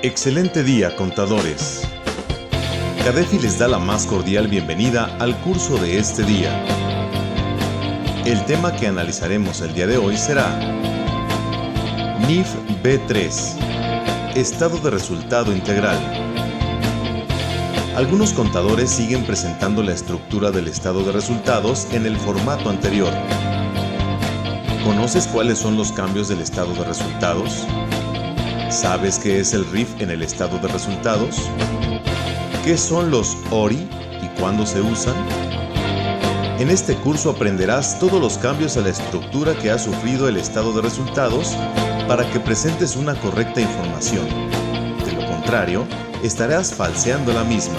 Excelente día, contadores. CADEFI les da la más cordial bienvenida al curso de este día. El tema que analizaremos el día de hoy será NIF B3, Estado de Resultado Integral. Algunos contadores siguen presentando la estructura del estado de resultados en el formato anterior. ¿Conoces cuáles son los cambios del estado de resultados? ¿Sabes qué es el RIF en el estado de resultados? ¿Qué son los ORI y cuándo se usan? En este curso aprenderás todos los cambios a la estructura que ha sufrido el estado de resultados para que presentes una correcta información. De lo contrario, estarás falseando la misma.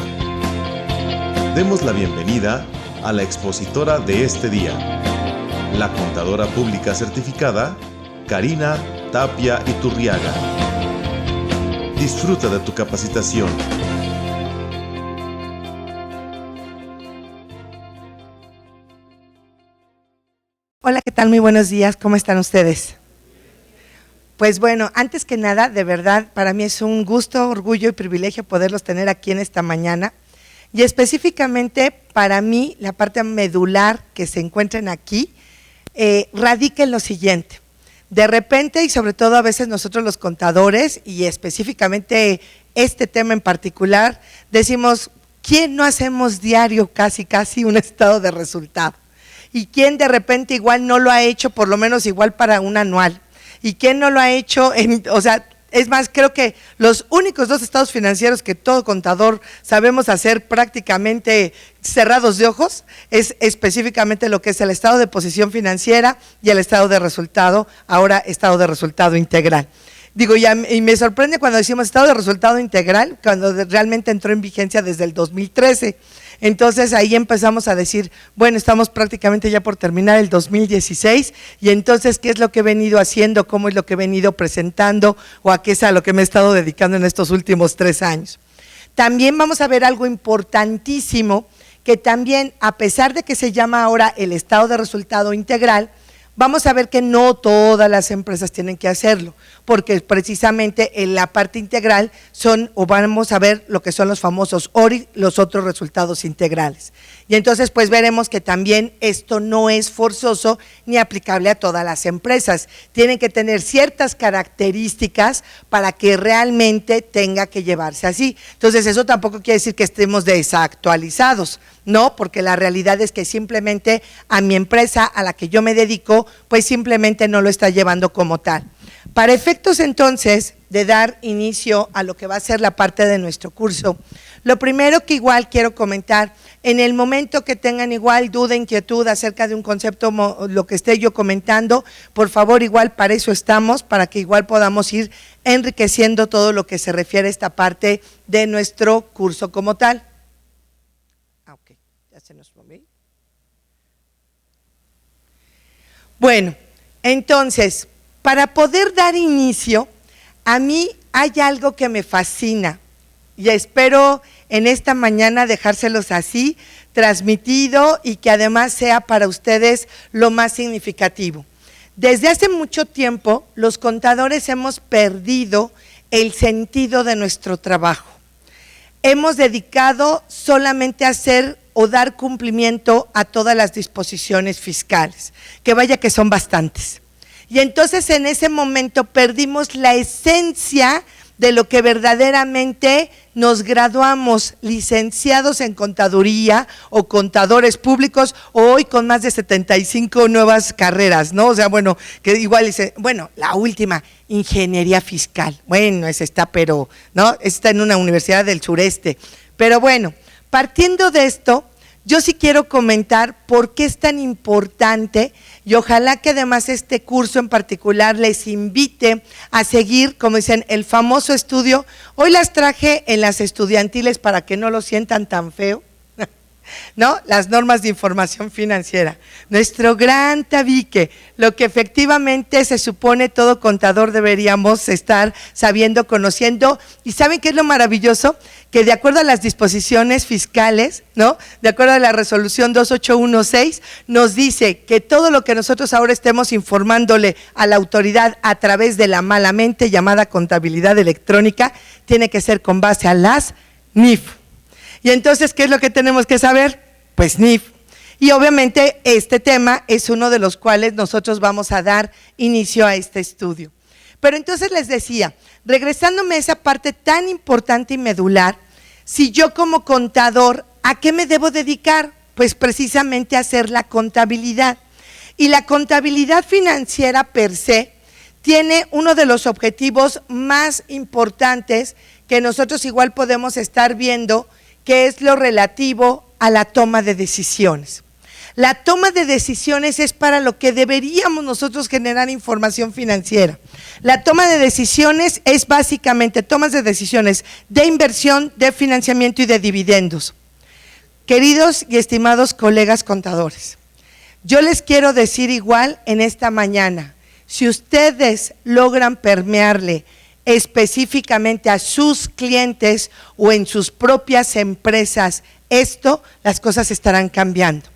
Demos la bienvenida a la expositora de este día, la contadora pública certificada, Karina Tapia Iturriaga. Disfruta de tu capacitación. Hola, ¿qué tal? Muy buenos días, ¿cómo están ustedes? Pues bueno, antes que nada, de verdad, para mí es un gusto, orgullo y privilegio poderlos tener aquí en esta mañana. Y específicamente para mí, la parte medular que se encuentren aquí, radica en lo siguiente. De repente, y sobre todo a veces nosotros los contadores, y específicamente este tema en particular, decimos, ¿quién no hacemos diario casi un estado de resultado? ¿Y quién de repente igual no lo ha hecho, por lo menos igual para un anual? ¿Y quién no lo ha hecho? Es más, creo que los únicos dos estados financieros que todo contador sabemos hacer prácticamente cerrados de ojos es específicamente lo que es el estado de posición financiera y el estado de resultado, ahora estado de resultado integral. Digo, y me sorprende cuando decimos estado de resultado integral, cuando realmente entró en vigencia desde el 2013. Entonces ahí empezamos a decir, bueno, estamos prácticamente ya por terminar el 2016 y entonces, ¿qué es lo que he venido haciendo? ¿Cómo es lo que he venido presentando? ¿O a qué es a lo que me he estado dedicando en estos últimos 3 años? También vamos a ver algo importantísimo, que también, a pesar de que se llama ahora el estado de resultado integral, vamos a ver que no todas las empresas tienen que hacerlo, porque precisamente en la parte integral vamos a ver lo que son los famosos ORI, los otros resultados integrales. Y entonces pues veremos que también esto no es forzoso ni aplicable a todas las empresas. Tienen que tener ciertas características para que realmente tenga que llevarse así. Entonces eso tampoco quiere decir que estemos desactualizados, no, porque la realidad es que simplemente a mi empresa a la que yo me dedico, pues simplemente no lo está llevando como tal. Para efectos entonces de dar inicio a lo que va a ser la parte de nuestro curso, lo primero que igual quiero comentar, en el momento que tengan igual duda, inquietud acerca de un concepto, lo que esté yo comentando, por favor igual para eso estamos, para que igual podamos ir enriqueciendo todo lo que se refiere a esta parte de nuestro curso como tal. Ok, ya se nos movió. Bueno, entonces, para poder dar inicio, a mí hay algo que me fascina y espero en esta mañana dejárselos así, transmitido y que además sea para ustedes lo más significativo. Desde hace mucho tiempo, los contadores hemos perdido el sentido de nuestro trabajo. Hemos dedicado solamente a hacer o dar cumplimiento a todas las disposiciones fiscales, que vaya que son bastantes. Y entonces en ese momento perdimos la esencia de lo que verdaderamente nos graduamos, licenciados en contaduría o contadores públicos, o hoy con más de 75 nuevas carreras, ¿no? O sea, bueno, que igual dice, bueno, la última, ingeniería fiscal, bueno, esa está, pero, ¿no? Está en una universidad del sureste, pero bueno, partiendo de esto, yo sí quiero comentar por qué es tan importante y ojalá que además este curso en particular les invite a seguir, como dicen, el famoso estudio. Hoy las traje en las estudiantiles para que no lo sientan tan feo, ¿no? Las normas de información financiera. Nuestro gran tabique, lo que efectivamente se supone todo contador deberíamos estar sabiendo, conociendo. ¿Y saben qué es lo maravilloso? Que de acuerdo a las disposiciones fiscales, ¿no? De acuerdo a la resolución 2816, nos dice que todo lo que nosotros ahora estemos informándole a la autoridad a través de la malamente llamada contabilidad electrónica, tiene que ser con base a las NIF. Y entonces, ¿qué es lo que tenemos que saber? Pues NIF. Y obviamente este tema es uno de los cuales nosotros vamos a dar inicio a este estudio. Pero entonces les decía, regresándome a esa parte tan importante y medular, si yo como contador, ¿a qué me debo dedicar? Pues precisamente a hacer la contabilidad. Y la contabilidad financiera per se tiene uno de los objetivos más importantes que nosotros igual podemos estar viendo, que es lo relativo a la toma de decisiones. La toma de decisiones es para lo que deberíamos nosotros generar información financiera. La toma de decisiones es básicamente tomas de decisiones de inversión, de financiamiento y de dividendos. Queridos y estimados colegas contadores, yo les quiero decir igual en esta mañana, si ustedes logran permearle específicamente a sus clientes o en sus propias empresas esto, las cosas estarán cambiando.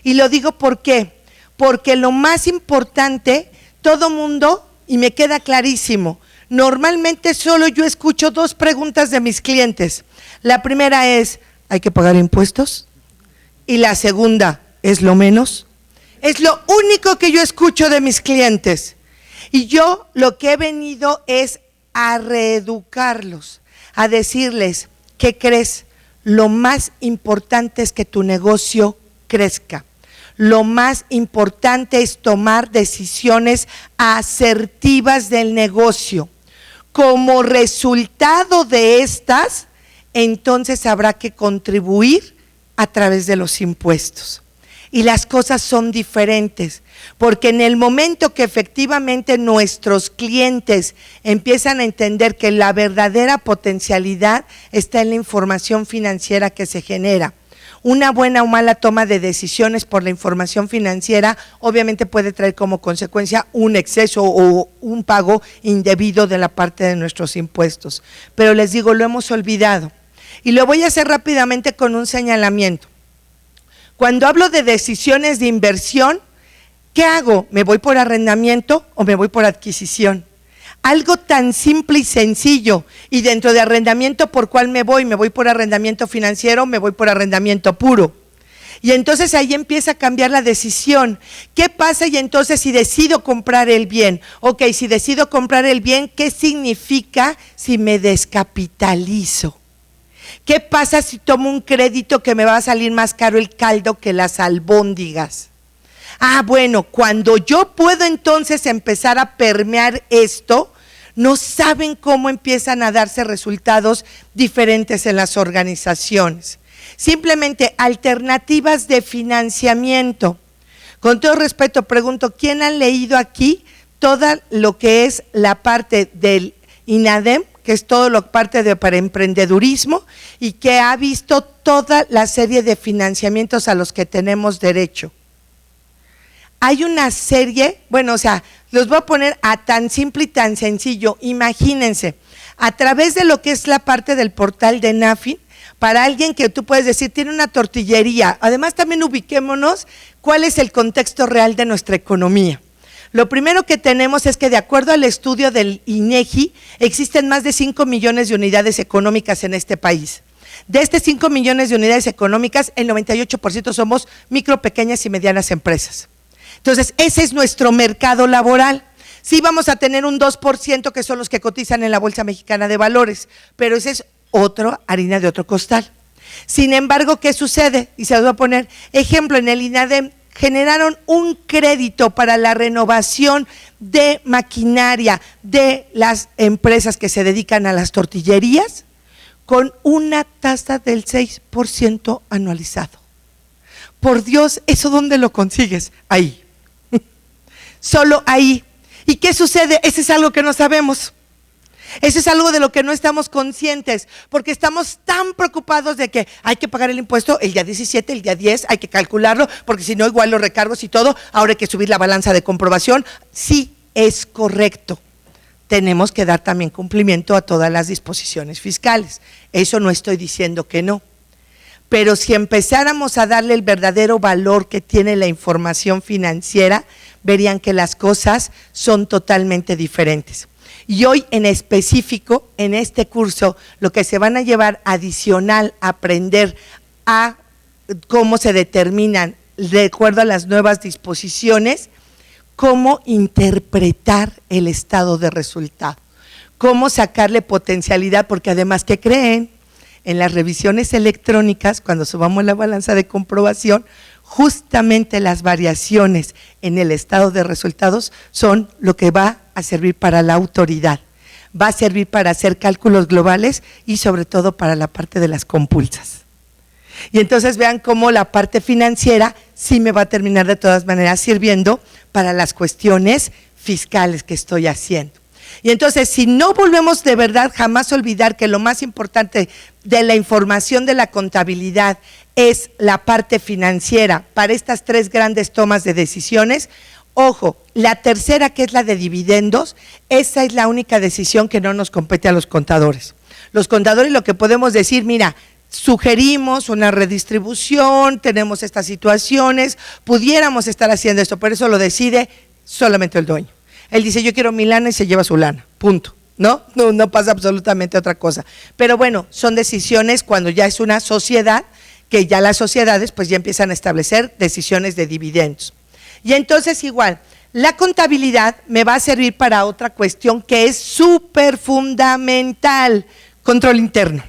Y lo digo ¿por qué? Porque lo más importante, todo mundo, y me queda clarísimo, normalmente solo yo escucho dos preguntas de mis clientes. La primera es, ¿hay que pagar impuestos? Y la segunda, ¿es lo menos? Es lo único que yo escucho de mis clientes. Y yo lo que he venido es a reeducarlos, a decirles, ¿qué crees? Lo más importante es que tu negocio crezca. Lo más importante es tomar decisiones asertivas del negocio. Como resultado de estas, entonces habrá que contribuir a través de los impuestos. Y las cosas son diferentes, porque en el momento que efectivamente nuestros clientes empiezan a entender que la verdadera potencialidad está en la información financiera que se genera, una buena o mala toma de decisiones por la información financiera obviamente puede traer como consecuencia un exceso o un pago indebido de la parte de nuestros impuestos. Pero les digo, lo hemos olvidado. Y lo voy a hacer rápidamente con un señalamiento. Cuando hablo de decisiones de inversión, ¿qué hago? ¿Me voy por arrendamiento o me voy por adquisición? Algo tan simple y sencillo. Y dentro de arrendamiento, ¿por cuál me voy? ¿Me voy por arrendamiento financiero o me voy por arrendamiento puro? Y entonces ahí empieza a cambiar la decisión. ¿Qué pasa? Y entonces si decido comprar el bien, ok, si decido comprar el bien, ¿qué significa si me descapitalizo? ¿Qué pasa si tomo un crédito que me va a salir más caro el caldo que las albóndigas? Ah, bueno, cuando yo puedo entonces empezar a permear esto, no saben cómo empiezan a darse resultados diferentes en las organizaciones. Simplemente alternativas de financiamiento. Con todo respeto pregunto, ¿quién ha leído aquí toda lo que es la parte del INADEM, que es todo lo parte de para emprendedurismo y que ha visto toda la serie de financiamientos a los que tenemos derecho? Hay una serie, bueno, o sea, los voy a poner a tan simple y tan sencillo. Imagínense, a través de lo que es la parte del portal de NAFIN, para alguien que tú puedes decir, tiene una tortillería, además también ubiquémonos cuál es el contexto real de nuestra economía. Lo primero que tenemos es que de acuerdo al estudio del INEGI, existen más de 5 millones de unidades económicas en este país. De estas 5 millones de unidades económicas, el 98% somos micro, pequeñas y medianas empresas. Entonces, ese es nuestro mercado laboral. Sí vamos a tener un 2% que son los que cotizan en la Bolsa Mexicana de Valores, pero ese es otra harina de otro costal. Sin embargo, ¿qué sucede? Y se los voy a poner ejemplo, en el INADEM generaron un crédito para la renovación de maquinaria de las empresas que se dedican a las tortillerías con una tasa del 6% anualizado. Por Dios, ¿eso dónde lo consigues? Ahí. Solo ahí. ¿Y qué sucede? Ese es algo que no sabemos. Eso es algo de lo que no estamos conscientes, porque estamos tan preocupados de que hay que pagar el impuesto el día 17, el día 10, hay que calcularlo, porque si no igual los recargos y todo, ahora hay que subir la balanza de comprobación. Sí, es correcto. Tenemos que dar también cumplimiento a todas las disposiciones fiscales. Eso no estoy diciendo que no. Pero si empezáramos a darle el verdadero valor que tiene la información financiera, verían que las cosas son totalmente diferentes. Y hoy en específico, en este curso, lo que se van a llevar adicional a aprender a cómo se determinan, de acuerdo a las nuevas disposiciones, cómo interpretar el estado de resultado, cómo sacarle potencialidad, porque además, ¿qué creen? En las revisiones electrónicas, cuando subamos la balanza de comprobación, justamente las variaciones en el estado de resultados son lo que va a servir para la autoridad, va a servir para hacer cálculos globales y sobre todo para la parte de las compulsas. Y entonces vean cómo la parte financiera sí me va a terminar de todas maneras sirviendo para las cuestiones fiscales que estoy haciendo. Y entonces, si no volvemos de verdad jamás olvidar que lo más importante de la información de la contabilidad es la parte financiera para estas tres grandes tomas de decisiones, ojo, la tercera, que es la de dividendos, esa es la única decisión que no nos compete a los contadores. Los contadores lo que podemos decir, mira, sugerimos una redistribución, tenemos estas situaciones, pudiéramos estar haciendo esto, pero eso lo decide solamente el dueño. Él dice, yo quiero mi lana y se lleva su lana, punto. No pasa absolutamente otra cosa. Pero bueno, son decisiones cuando ya es una sociedad, que ya las sociedades pues ya empiezan a establecer decisiones de dividendos. Y entonces igual, la contabilidad me va a servir para otra cuestión que es súper fundamental, control interno.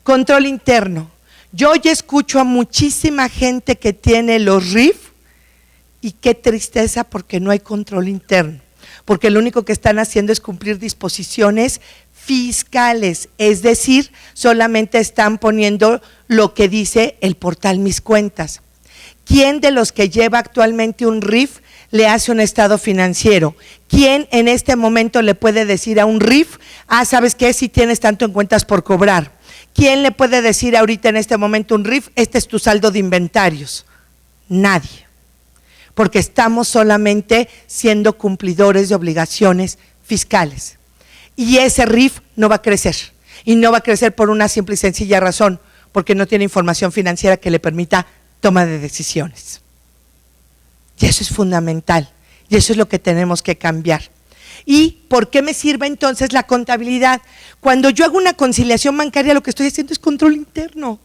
Control interno. Yo ya escucho a muchísima gente que tiene los RIF y qué tristeza porque no hay control interno, porque lo único que están haciendo es cumplir disposiciones fiscales, es decir, solamente están poniendo lo que dice el portal Mis Cuentas. ¿Quién de los que lleva actualmente un RIF le hace un estado financiero? ¿Quién en este momento le puede decir a un RIF, ¿sabes qué? Si tienes tanto en cuentas por cobrar. ¿Quién le puede decir ahorita en este momento un RIF, este es tu saldo de inventarios? Nadie, porque estamos solamente siendo cumplidores de obligaciones fiscales. Y ese RIF no va a crecer, y no va a crecer por una simple y sencilla razón, porque no tiene información financiera que le permita toma de decisiones. Y eso es fundamental, y eso es lo que tenemos que cambiar. ¿Y por qué me sirve entonces la contabilidad? Cuando yo hago una conciliación bancaria, lo que estoy haciendo es control interno.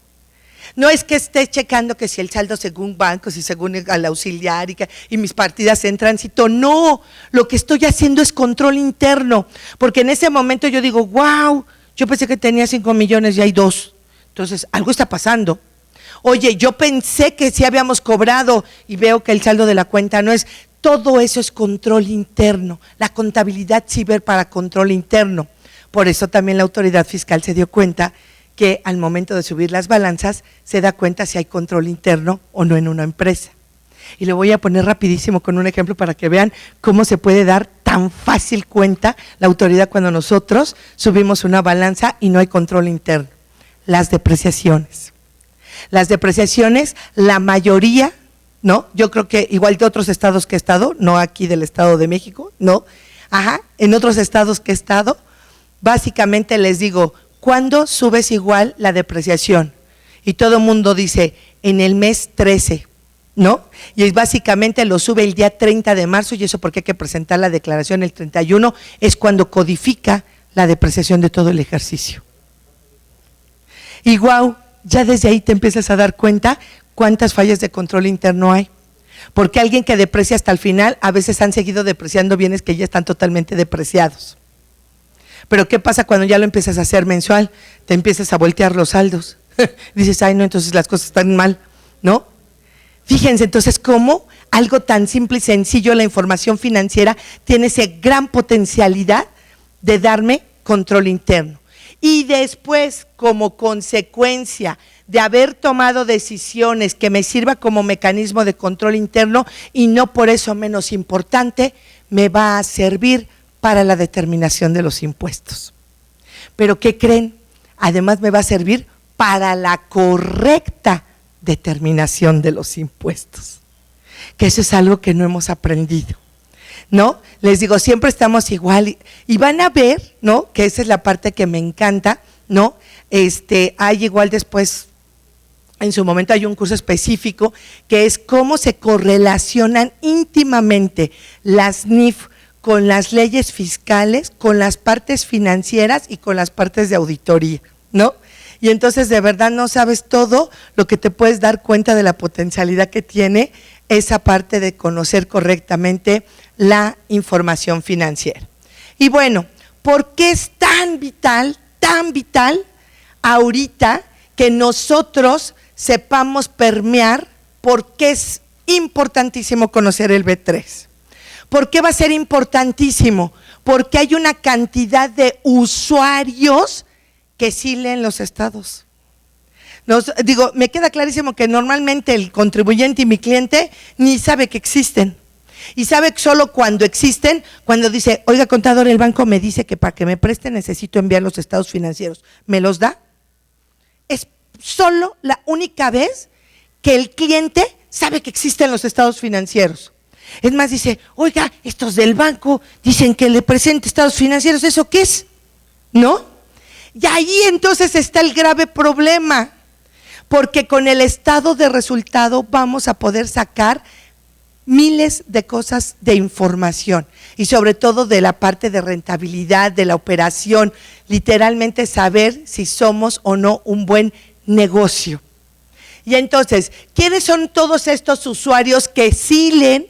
No es que esté checando que si el saldo según banco, si según el auxiliar y mis partidas en tránsito, no, lo que estoy haciendo es control interno, porque en ese momento yo digo, wow, yo pensé que tenía 5 millones y hay 2, entonces algo está pasando. Oye, yo pensé que sí habíamos cobrado y veo que el saldo de la cuenta no es. Todo eso es control interno, la contabilidad sirve para control interno. Por eso también la autoridad fiscal se dio cuenta que al momento de subir las balanzas se da cuenta si hay control interno o no en una empresa. Y le voy a poner rapidísimo con un ejemplo para que vean cómo se puede dar tan fácil cuenta la autoridad cuando nosotros subimos una balanza y no hay control interno. Las depreciaciones. Las depreciaciones, la mayoría, ¿no? Yo creo que igual de otros estados que he estado, no aquí del Estado de México, no, en otros estados que he estado, básicamente les digo, ¿cuándo subes igual la depreciación? Y todo el mundo dice, en el mes 13, ¿no? Y es básicamente lo sube el día 30 de marzo y eso porque hay que presentar la declaración el 31, es cuando codifica la depreciación de todo el ejercicio. Y guau, ya desde ahí te empiezas a dar cuenta cuántas fallas de control interno hay, porque alguien que deprecia hasta el final, a veces han seguido depreciando bienes que ya están totalmente depreciados. Pero ¿qué pasa cuando ya lo empiezas a hacer mensual? Te empiezas a voltear los saldos, dices, ay no, entonces las cosas están mal, ¿no? Fíjense entonces cómo algo tan simple y sencillo, la información financiera, tiene esa gran potencialidad de darme control interno. Y después, como consecuencia de haber tomado decisiones que me sirva como mecanismo de control interno y no por eso menos importante, me va a servir para la determinación de los impuestos. Pero ¿qué creen? Además me va a servir para la correcta determinación de los impuestos, que eso es algo que no hemos aprendido, ¿no? Les digo, siempre estamos igual y van a ver, ¿no? Que esa es la parte que me encanta, ¿no? Hay igual después, en su momento hay un curso específico que es cómo se correlacionan íntimamente las NIF con las leyes fiscales, con las partes financieras y con las partes de auditoría, ¿no? Y entonces de verdad no sabes todo lo que te puedes dar cuenta de la potencialidad que tiene esa parte de conocer correctamente la información financiera. Y bueno, ¿por qué es tan vital ahorita que nosotros sepamos permear por qué es importantísimo conocer el B3? ¿Por qué va a ser importantísimo? Porque hay una cantidad de usuarios que sí leen los estados. Me queda clarísimo que normalmente el contribuyente y mi cliente ni sabe que existen. Y sabe solo cuando existen, cuando dice, oiga contador, el banco me dice que para que me preste necesito enviar los estados financieros. ¿Me los da? Es solo la única vez que el cliente sabe que existen los estados financieros. Es más, dice, oiga, estos del banco dicen que le presente estados financieros, ¿eso qué es? ¿No? Y ahí entonces está el grave problema, porque con el estado de resultado vamos a poder sacar miles de cosas de información y sobre todo de la parte de rentabilidad, de la operación, literalmente saber si somos o no un buen negocio. Y entonces, ¿quiénes son todos estos usuarios que sí leen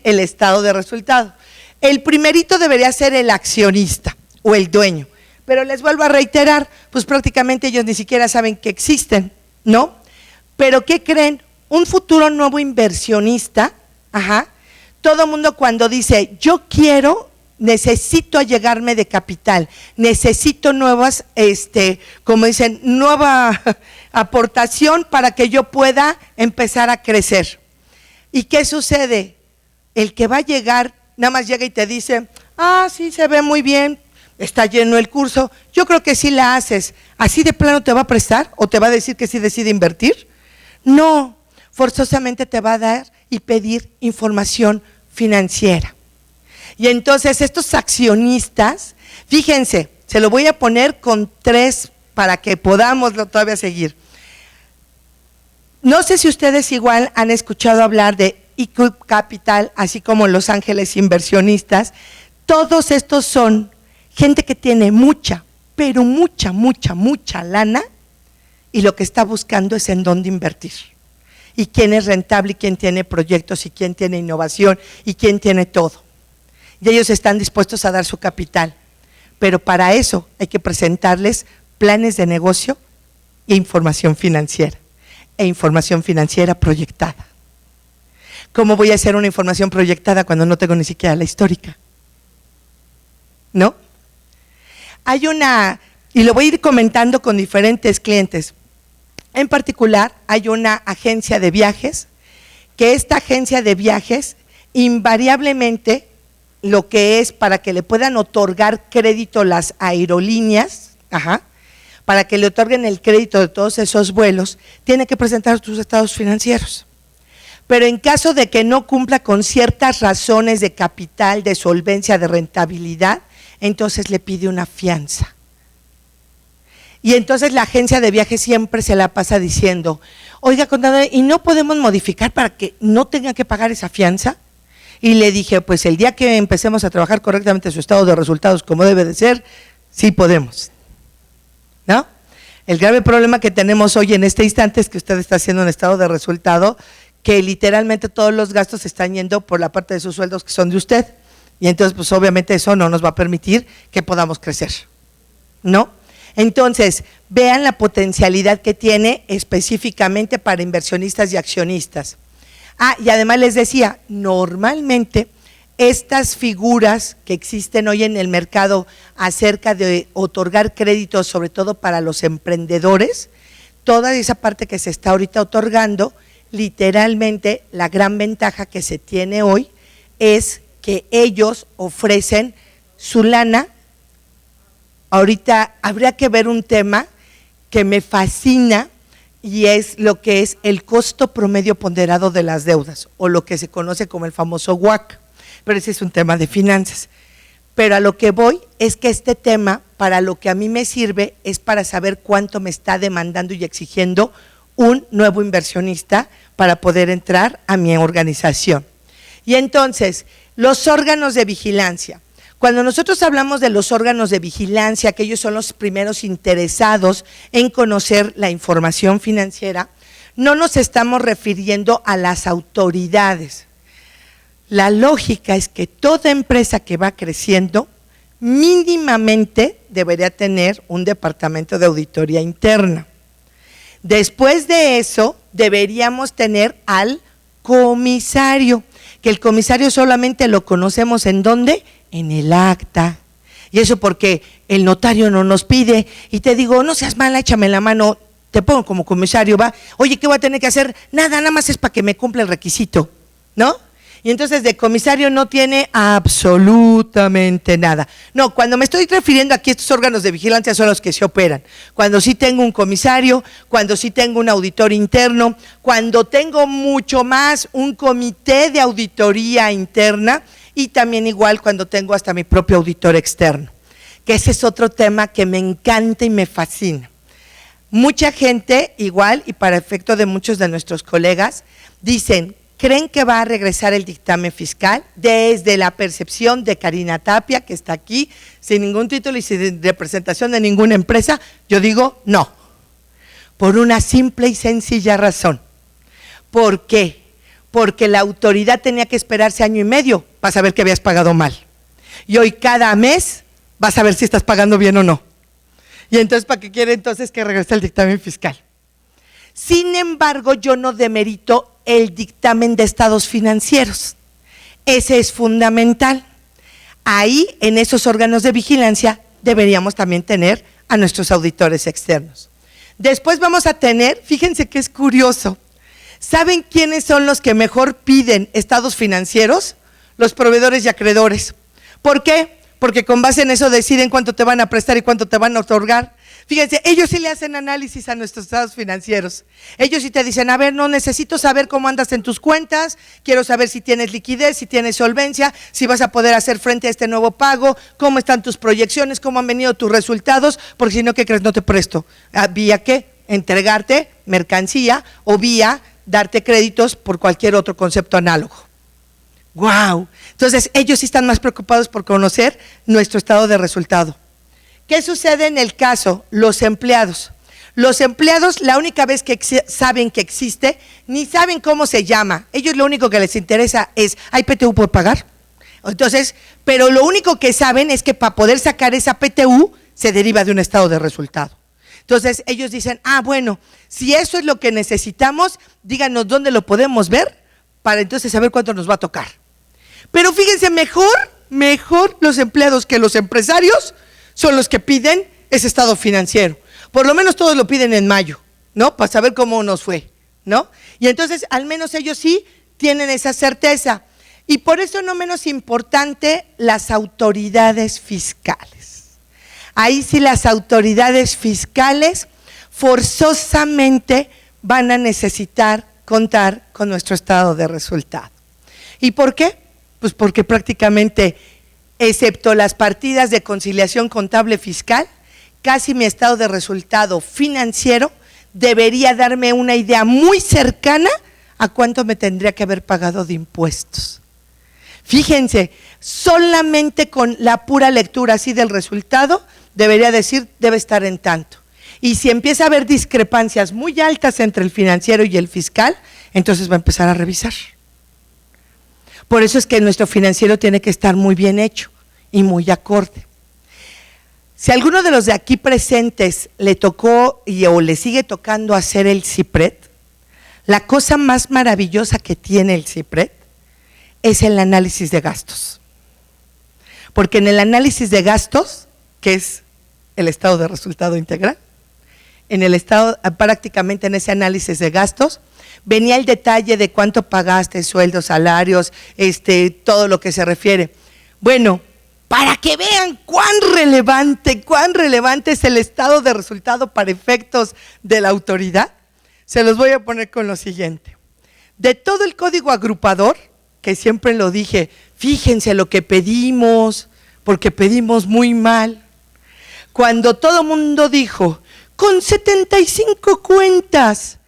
el estado de resultado? El primerito debería ser el accionista o el dueño, pero les vuelvo a reiterar, pues prácticamente ellos ni siquiera saben que existen, ¿no? Pero ¿qué creen? Un futuro nuevo inversionista, todo mundo cuando dice, yo necesito allegarme de capital, necesito nuevas, como dicen, nueva aportación para que yo pueda empezar a crecer. ¿Y qué sucede? El que va a llegar, nada más llega y te dice, sí, se ve muy bien, está lleno el curso, yo creo que sí la haces. ¿Así de plano te va a prestar o te va a decir que sí decide invertir? No, forzosamente te va a dar y pedir información financiera. Y entonces estos accionistas, fíjense, se lo voy a poner con 3 para que podamos todavía seguir. No sé si ustedes igual han escuchado hablar de EQ Capital, así como Los Ángeles Inversionistas. Todos estos son gente que tiene mucha, pero mucha lana y lo que está buscando es en dónde invertir. Y quién es rentable y quién tiene proyectos y quién tiene innovación y quién tiene todo. Y ellos están dispuestos a dar su capital, pero para eso hay que presentarles planes de negocio e información financiera proyectada. ¿Cómo voy a hacer una información proyectada cuando no tengo ni siquiera la histórica? ¿No? Y lo voy a ir comentando con diferentes clientes. En particular, hay una agencia de viajes, que esta agencia de viajes invariablemente lo que es para que le puedan otorgar crédito las aerolíneas, para que le otorguen el crédito de todos esos vuelos, tiene que presentar sus estados financieros. Pero en caso de que no cumpla con ciertas razones de capital, de solvencia, de rentabilidad, entonces le pide una fianza. Y entonces la agencia de viajes siempre se la pasa diciendo, oiga contador, ¿y no podemos modificar para que no tenga que pagar esa fianza? Y le dije, pues el día que empecemos a trabajar correctamente su estado de resultados como debe de ser, sí podemos, ¿no? El grave problema que tenemos hoy en este instante es que usted está haciendo un estado de resultado que literalmente todos los gastos están yendo por la parte de sus sueldos que son de usted. Y entonces pues obviamente eso no nos va a permitir que podamos crecer, ¿no? Entonces, vean la potencialidad que tiene específicamente para inversionistas y accionistas. Y además les decía, normalmente estas figuras que existen hoy en el mercado acerca de otorgar créditos, sobre todo para los emprendedores, toda esa parte que se está ahorita otorgando, literalmente la gran ventaja que se tiene hoy es que ellos ofrecen su lana. Ahorita habría que ver un tema que me fascina y es lo que es el costo promedio ponderado de las deudas, o lo que se conoce como el famoso WACC, pero ese es un tema de finanzas. Pero a lo que voy es que este tema, para lo que a mí me sirve, es para saber cuánto me está demandando y exigiendo un nuevo inversionista para poder entrar a mi organización. Y entonces, los órganos de vigilancia. Cuando nosotros hablamos de los órganos de vigilancia, que ellos son los primeros interesados en conocer la información financiera, no nos estamos refiriendo a las autoridades. La lógica es que toda empresa que va creciendo mínimamente debería tener un departamento de auditoría interna. Después de eso, deberíamos tener al comisario, que el comisario solamente lo conocemos ¿en dónde? En el acta. Y eso porque el notario no nos pide, y te digo, no seas mala, échame la mano, te pongo como comisario, va, oye, ¿qué voy a tener que hacer? Nada más es para que me cumpla el requisito, ¿no? Y entonces de comisario no tiene absolutamente nada. No, cuando me estoy refiriendo aquí a estos órganos de vigilancia son los que se operan. Cuando sí tengo un comisario, cuando sí tengo un auditor interno, cuando tengo mucho más un comité de auditoría interna, y también igual cuando tengo hasta mi propio auditor externo, que ese es otro tema que me encanta y me fascina. Mucha gente igual, y para efecto de muchos de nuestros colegas, dicen, ¿creen que va a regresar el dictamen fiscal? Desde la percepción de Karina Tapia, que está aquí, sin ningún título y sin representación de ninguna empresa, yo digo no, por una simple y sencilla razón. ¿Por qué? Porque la autoridad tenía que esperarse año y medio para saber que habías pagado mal. Y hoy cada mes vas a ver si estás pagando bien o no. Y entonces, ¿para qué quiere entonces que regrese el dictamen fiscal? Sin embargo, yo no demerito el dictamen de estados financieros. Ese es fundamental. Ahí, en esos órganos de vigilancia, deberíamos también tener a nuestros auditores externos. Después vamos a tener, fíjense que es curioso, ¿saben quiénes son los que mejor piden estados financieros? Los proveedores y acreedores. ¿Por qué? Porque con base en eso deciden cuánto te van a prestar y cuánto te van a otorgar. Fíjense, ellos sí le hacen análisis a nuestros estados financieros. Ellos sí te dicen, a ver, no necesito saber cómo andas en tus cuentas, quiero saber si tienes liquidez, si tienes solvencia, si vas a poder hacer frente a este nuevo pago, cómo están tus proyecciones, cómo han venido tus resultados, porque si no, ¿qué crees? No te presto. ¿Vía qué? Entregarte mercancía o vía darte créditos por cualquier otro concepto análogo. ¡Wow! Entonces, ellos sí están más preocupados por conocer nuestro estado de resultado. ¿Qué sucede en el caso? Los empleados. Los empleados, la única vez que saben que existe, ni saben cómo se llama. Ellos lo único que les interesa es, ¿hay PTU por pagar? Entonces, pero lo único que saben es que para poder sacar esa PTU se deriva de un estado de resultado. Entonces, ellos dicen, bueno, si eso es lo que necesitamos, díganos dónde lo podemos ver para entonces saber cuánto nos va a tocar. Pero fíjense, mejor los empleados que los empresarios son los que piden ese estado financiero. Por lo menos todos lo piden en mayo, ¿no? Para saber cómo nos fue, ¿no? Y entonces, al menos ellos sí tienen esa certeza. Y por eso no menos importante, las autoridades fiscales. Ahí sí las autoridades fiscales forzosamente van a necesitar contar con nuestro estado de resultado. ¿Y por qué? Pues porque prácticamente, excepto las partidas de conciliación contable fiscal, casi mi estado de resultado financiero debería darme una idea muy cercana a cuánto me tendría que haber pagado de impuestos. Fíjense, solamente con la pura lectura así del resultado, debería decir, debe estar en tanto. Y si empieza a haber discrepancias muy altas entre el financiero y el fiscal, entonces va a empezar a revisar. Por eso es que nuestro financiero tiene que estar muy bien hecho y muy acorde. Si a alguno de los de aquí presentes le tocó o le sigue tocando hacer el CIPRED, la cosa más maravillosa que tiene el CIPRED es el análisis de gastos. Porque en el análisis de gastos, que es el estado de resultado integral, en el estado, prácticamente en ese análisis de gastos, venía el detalle de cuánto pagaste, sueldos, salarios, todo lo que se refiere. Bueno, para que vean cuán relevante es el estado de resultado para efectos de la autoridad, se los voy a poner con lo siguiente. De todo el código agrupador, que siempre lo dije, fíjense lo que pedimos, porque pedimos muy mal. Cuando todo mundo dijo, con 75 cuentas,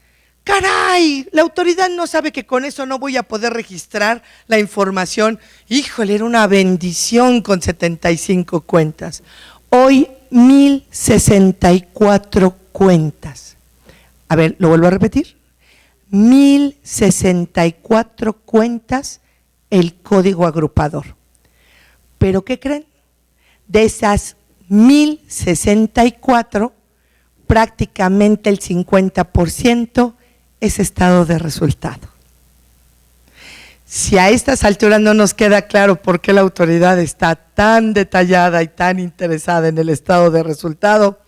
caray, la autoridad no sabe que con eso no voy a poder registrar la información. Híjole, era una bendición con 75 cuentas. Hoy 1064 cuentas. A ver, ¿lo vuelvo a repetir? 1064 cuentas el código agrupador. ¿Pero qué creen? De esas 1064, prácticamente el 50% es estado de resultado. Si a estas alturas no nos queda claro por qué la autoridad está tan detallada y tan interesada en el estado de resultado,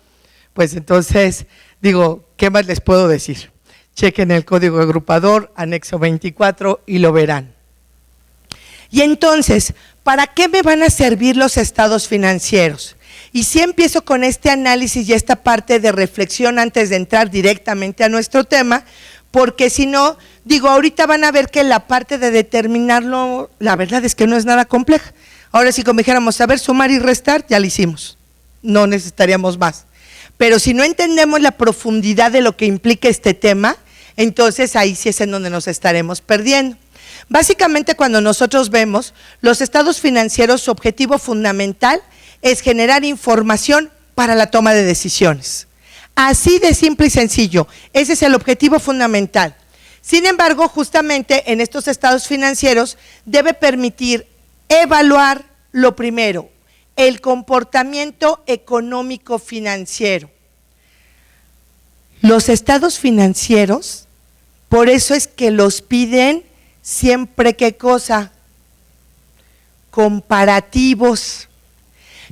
pues entonces, digo, ¿qué más les puedo decir? Chequen el código agrupador, anexo 24, y lo verán. Y entonces, ¿para qué me van a servir los estados financieros? Y si empiezo con este análisis y esta parte de reflexión antes de entrar directamente a nuestro tema, porque si no, digo, ahorita van a ver que la parte de determinarlo, la verdad es que no es nada compleja. Ahora si como dijéramos, saber sumar y restar, ya lo hicimos, no necesitaríamos más. Pero si no entendemos la profundidad de lo que implica este tema, entonces ahí sí es en donde nos estaremos perdiendo. Básicamente cuando nosotros vemos los estados financieros, su objetivo fundamental es generar información para la toma de decisiones. Así de simple y sencillo, ese es el objetivo fundamental. Sin embargo, justamente en estos estados financieros debe permitir evaluar lo primero, el comportamiento económico financiero. Los estados financieros, por eso es que los piden siempre, ¿qué cosa? Comparativos.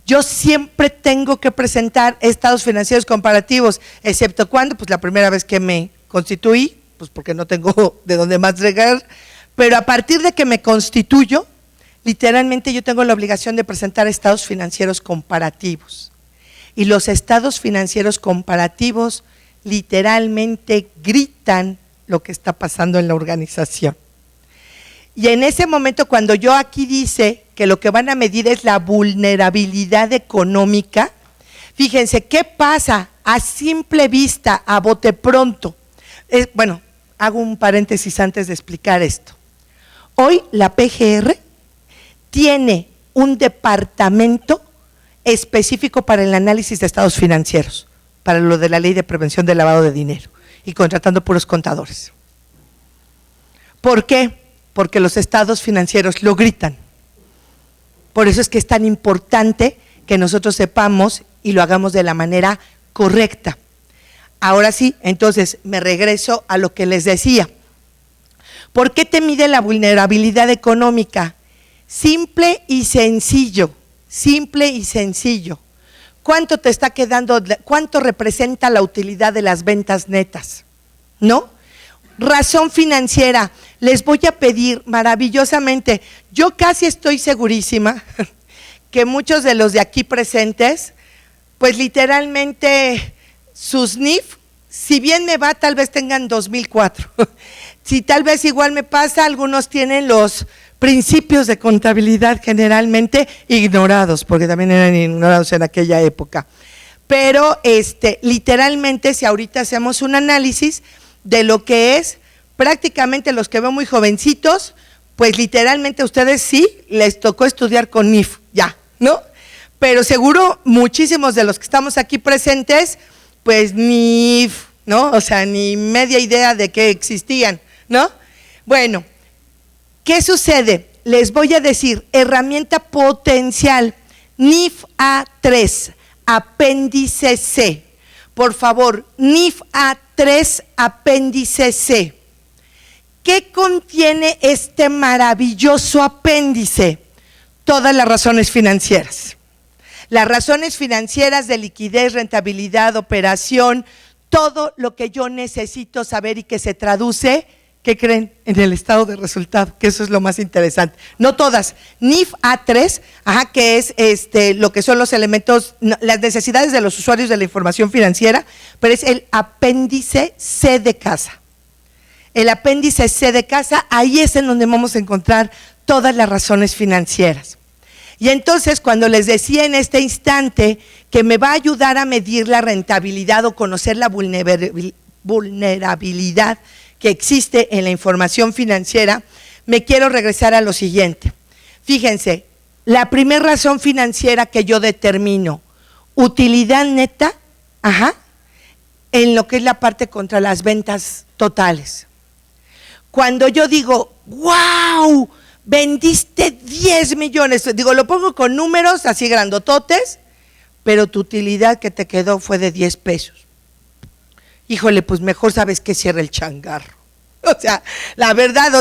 Yo siempre tengo que presentar estados financieros comparativos, excepto cuando, pues la primera vez que me constituí, pues porque no tengo de dónde más regar, pero a partir de que me constituyo, literalmente yo tengo la obligación de presentar estados financieros comparativos. Y los estados financieros comparativos literalmente gritan lo que está pasando en la organización. Y en ese momento, cuando yo aquí dice que lo que van a medir es la vulnerabilidad económica, fíjense, ¿qué pasa a simple vista, a bote pronto? Bueno, hago un paréntesis antes de explicar esto. Hoy la PGR tiene un departamento específico para el análisis de estados financieros, para lo de la ley de prevención del lavado de dinero y contratando puros contadores. ¿Por qué? Porque los estados financieros lo gritan. Por eso es que es tan importante que nosotros sepamos y lo hagamos de la manera correcta. Ahora sí, entonces me regreso a lo que les decía. ¿Por qué te mide la vulnerabilidad económica? Simple y sencillo, simple y sencillo. ¿Cuánto te está quedando, cuánto representa la utilidad de las ventas netas? ¿No? Razón financiera, les voy a pedir maravillosamente, yo casi estoy segurísima que muchos de los de aquí presentes, pues literalmente sus NIF, si bien me va, tal vez tengan 2004. Si tal vez igual me pasa, algunos tienen los principios de contabilidad generalmente ignorados, porque también eran ignorados en aquella época. Pero literalmente, si ahorita hacemos un análisis de lo que es prácticamente los que veo muy jovencitos, pues literalmente a ustedes sí les tocó estudiar con NIF, ya, ¿no? Pero seguro muchísimos de los que estamos aquí presentes, pues NIF, ¿no? O sea, ni media idea de que existían, ¿no? Bueno, ¿qué sucede? Les voy a decir, herramienta potencial, NIF A3, apéndice C. Por favor, NIF A3, apéndice C. ¿Qué contiene este maravilloso apéndice? Todas las razones financieras. Las razones financieras de liquidez, rentabilidad, operación, todo lo que yo necesito saber y que se traduce, ¿qué creen? En el estado de resultado, que eso es lo más interesante. No todas, NIF A3, que es lo que son los elementos, las necesidades de los usuarios de la información financiera, pero es el apéndice C de casa. El apéndice C de casa, ahí es en donde vamos a encontrar todas las razones financieras. Y entonces, cuando les decía en este instante que me va a ayudar a medir la rentabilidad o conocer la vulnerabilidad que existe en la información financiera, me quiero regresar a lo siguiente. Fíjense, la primera razón financiera que yo determino, utilidad neta, en lo que es la parte contra las ventas totales. Cuando yo digo, ¡wow! Vendiste 10 millones, digo, lo pongo con números así grandototes, pero tu utilidad que te quedó fue de 10 pesos. Híjole, pues mejor sabes que cierra el changarro. O sea, la verdad,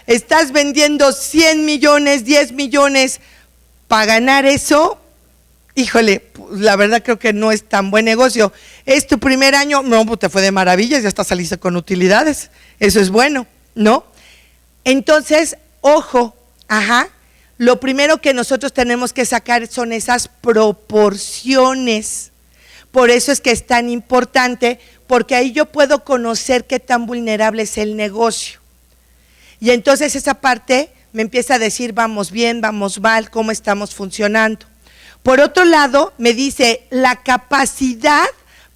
estás vendiendo 100 millones, 10 millones para ganar eso. Híjole, pues la verdad creo que no es tan buen negocio. ¿Es tu primer año? No, pues te fue de maravillas, ya hasta saliste con utilidades. Eso es bueno, ¿no? Entonces, ojo, lo primero que nosotros tenemos que sacar son esas proporciones. Por eso es que es tan importante, porque ahí yo puedo conocer qué tan vulnerable es el negocio. Y entonces esa parte me empieza a decir, vamos bien, vamos mal, cómo estamos funcionando. Por otro lado, me dice la capacidad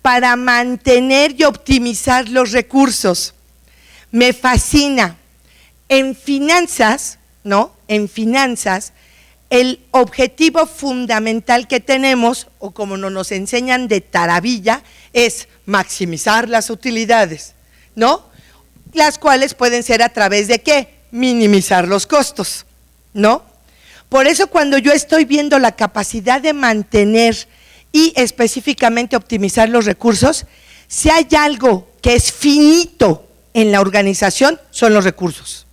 para mantener y optimizar los recursos. Me fascina. En finanzas, el objetivo fundamental que tenemos, o como nos enseñan de taravilla, es maximizar las utilidades, ¿no? Las cuales pueden ser a través de ¿qué? Minimizar los costos, ¿no? Por eso cuando yo estoy viendo la capacidad de mantener y específicamente optimizar los recursos, si hay algo que es finito en la organización, son los recursos.